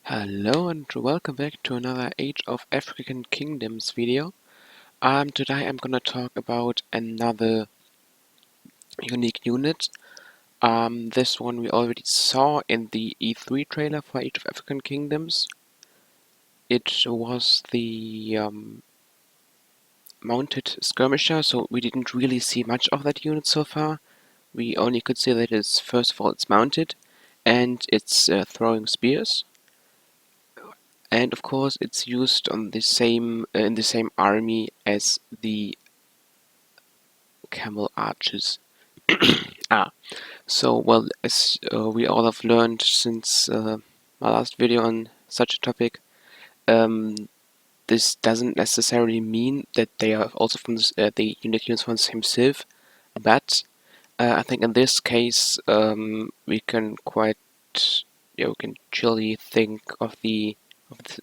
Hello and welcome back to another Age of African Kingdoms video. Today I'm gonna talk about another unique unit. This one we already saw in the E3 trailer for Age of African Kingdoms. It was the mounted skirmisher, so we didn't really see much of that unit so far. We only could see that it's, first of all, it's mounted and it's throwing spears. And of course, it's used on the same in the same army as the camel archers. So well, as we all have learned since my last video on such a topic, um, this doesn't necessarily mean that they are also from the unique units from the same civ, but I think in this case we can quite, we can surely think of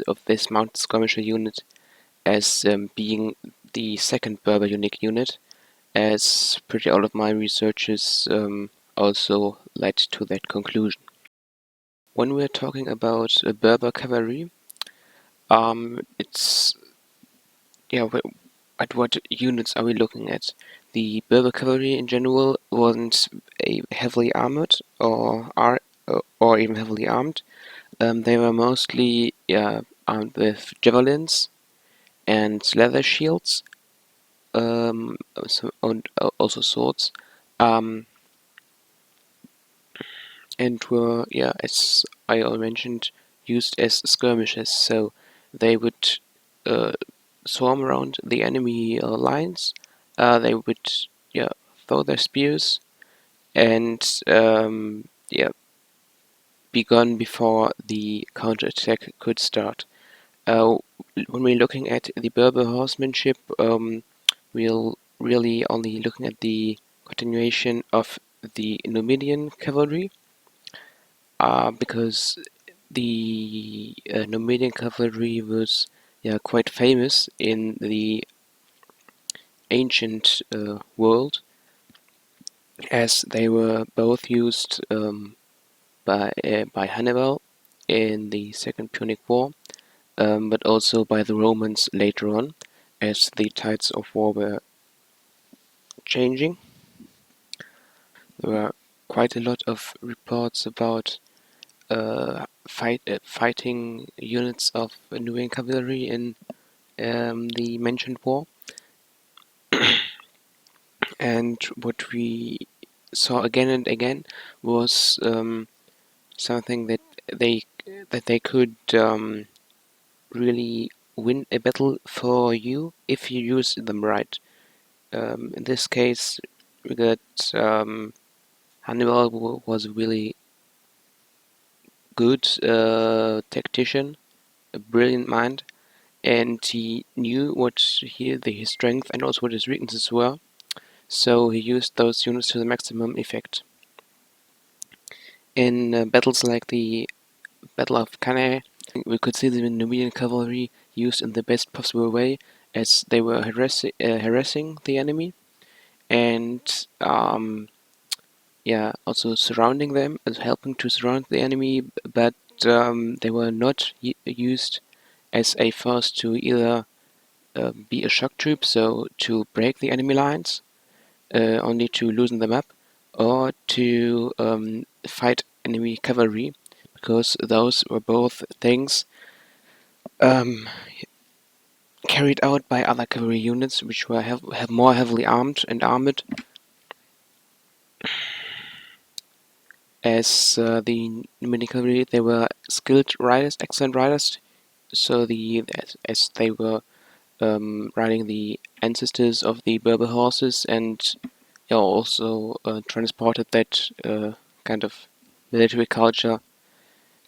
of this mounted skirmisher unit as being the second Berber unique unit, as pretty all of my researches also led to that conclusion. When we're talking about Berber cavalry, it's at what units are we looking at? The Berber cavalry in general wasn't heavily armored or even heavily armed. They were mostly armed with javelins and leather shields, and also swords, um, and were, as I already mentioned, used as skirmishers. So they would uh, swarm around the enemy lines. They would, throw their spears and be gone before the counterattack could start. Uh, when we're looking at the Berber horsemanship, we'll really only looking at the continuation of the Numidian cavalry, because the Numidian cavalry was, quite famous in the ancient world, as they were both used by Hannibal in the Second Punic War, but also by the Romans later on, as the tides of war were changing. There were quite a lot of reports about fighting units of Nubian cavalry in the mentioned war, and what we saw again and again was something that they could really win a battle for you if you use them right. In this case, we got Hannibal was a really good tactician, a brilliant mind, and he knew what his strength and also what his weaknesses were. So he used those units to the maximum effect. In battles like the Battle of Cannae, we could see the Numidian cavalry used in the best possible way, as they were harassing the enemy and also surrounding them and helping to surround the enemy, but they were not used as a force to either be a shock troop, so to break the enemy lines, only to loosen them up, or to fight enemy cavalry, because those were both things um, carried out by other cavalry units, which were more heavily armed and armored, as the Numidian cavalry. They were skilled riders, excellent riders, so as they were riding the ancestors of the Berber horses, and also transported that kind of military culture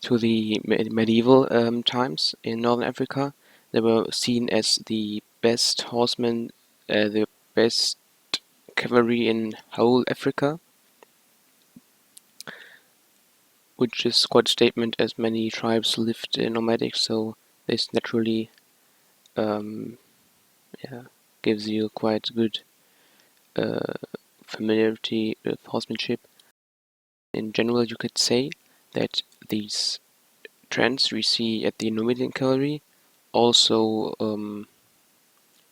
to the medieval times in northern Africa. They were seen as the best horsemen, the best cavalry in whole Africa, which is quite a statement, as many tribes lived nomadic, so this naturally um, gives you quite good uh, familiarity with horsemanship. In general, you could say that these trends we see at the Numidian cavalry also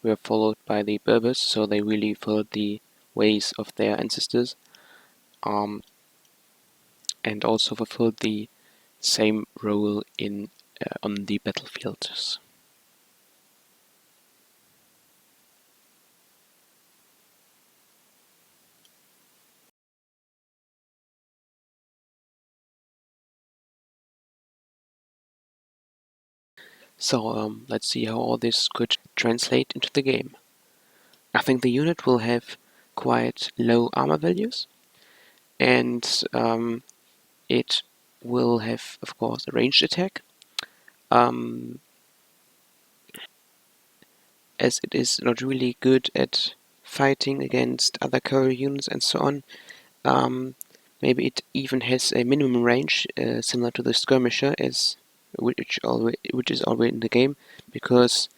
were followed by the Berbers, so they really followed the ways of their ancestors, um, and also fulfilled the same role in on the battlefields. So let's see how all this could translate into the game. I think the unit will have quite low armor values, and it will have, of course, a ranged attack. Um, as it is not really good at fighting against other cavalry units and so on. Um, maybe it even has a minimum range similar to the Skirmisher, which is already in the game, because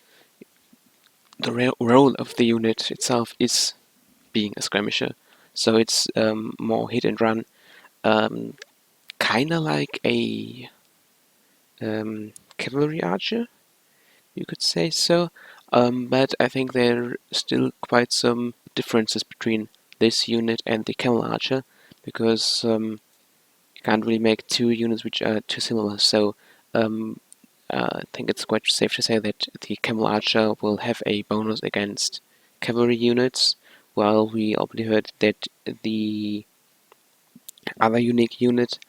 the role of the unit itself is being a Skirmisher. So it's more hit and run, kinda like a cavalry archer, you could say so. But I think there are still quite some differences between this unit and the camel archer, because you can't really make two units which are too similar. So um, I think it's quite safe to say that the camel archer will have a bonus against cavalry units, while we already heard that the other unique unit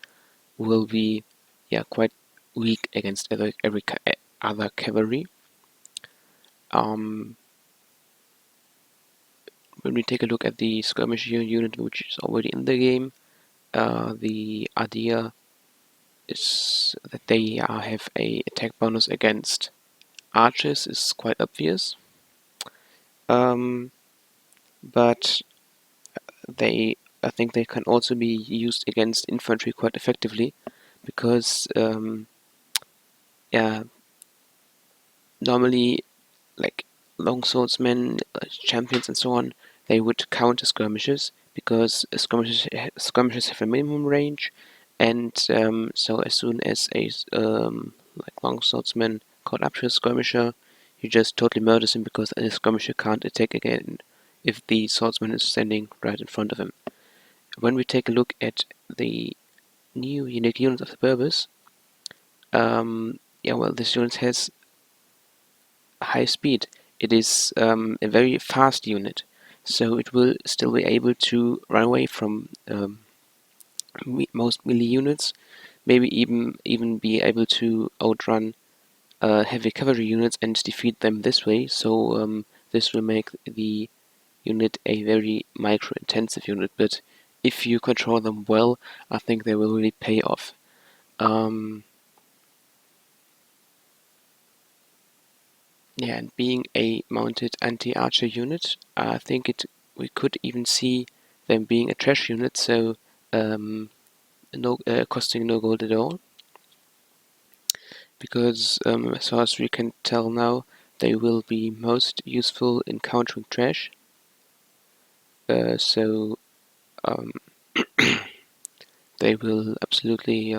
will be, yeah, quite weak against other cavalry. Um, when we take a look at the Skirmisher unit, which is already in the game, the idea is that they have a attack bonus against archers is quite obvious. Um, but I think they can also be used against infantry quite effectively, because yeah, normally, like, longswordsmen, champions, and so on, they would counter skirmishers, because skirmishers have a minimum range, and so as soon as a like longswordsman caught up to a skirmisher, you just totally murders him, because a skirmisher can't attack again if the swordsman is standing right in front of him. When we take a look at the new unique units of the Berbers, yeah, well, this unit has high speed. It is a very fast unit, so it will still be able to run away from most melee units. Maybe even be able to outrun heavy cavalry units and defeat them this way. So this will make the unit a very micro-intensive unit. But if you control them well, I think they will really pay off. Um, Yeah, and being a mounted anti-archer unit, I think we could even see them being a trash unit, so no costing no gold at all, because as far as we can tell now, they will be most useful in countering trash. So um, they will absolutely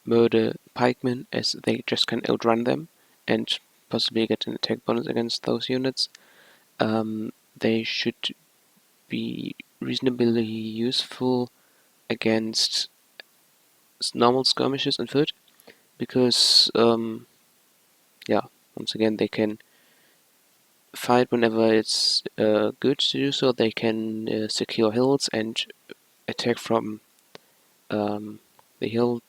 murder pikemen, as they just can outrun them and possibly get an attack bonus against those units. They should be reasonably useful against normal skirmishes on foot, because yeah, once again, they can fight whenever it's good to do so. They can secure hills and attack from the hill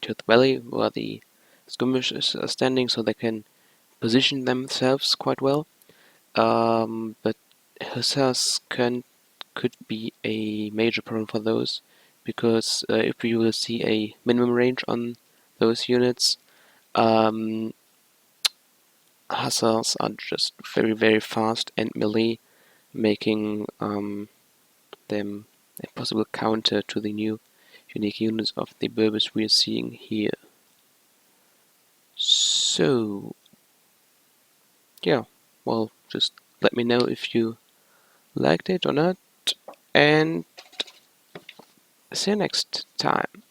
to the valley where the skirmishers are standing, so they can position themselves quite well. But hussars could be a major problem for those, because if you will see a minimum range on those units, um, hussars are just very fast and melee, making them a possible counter to the new unique units of the Berbers we are seeing here. So yeah, well, just let me know if you liked it or not, and see you next time.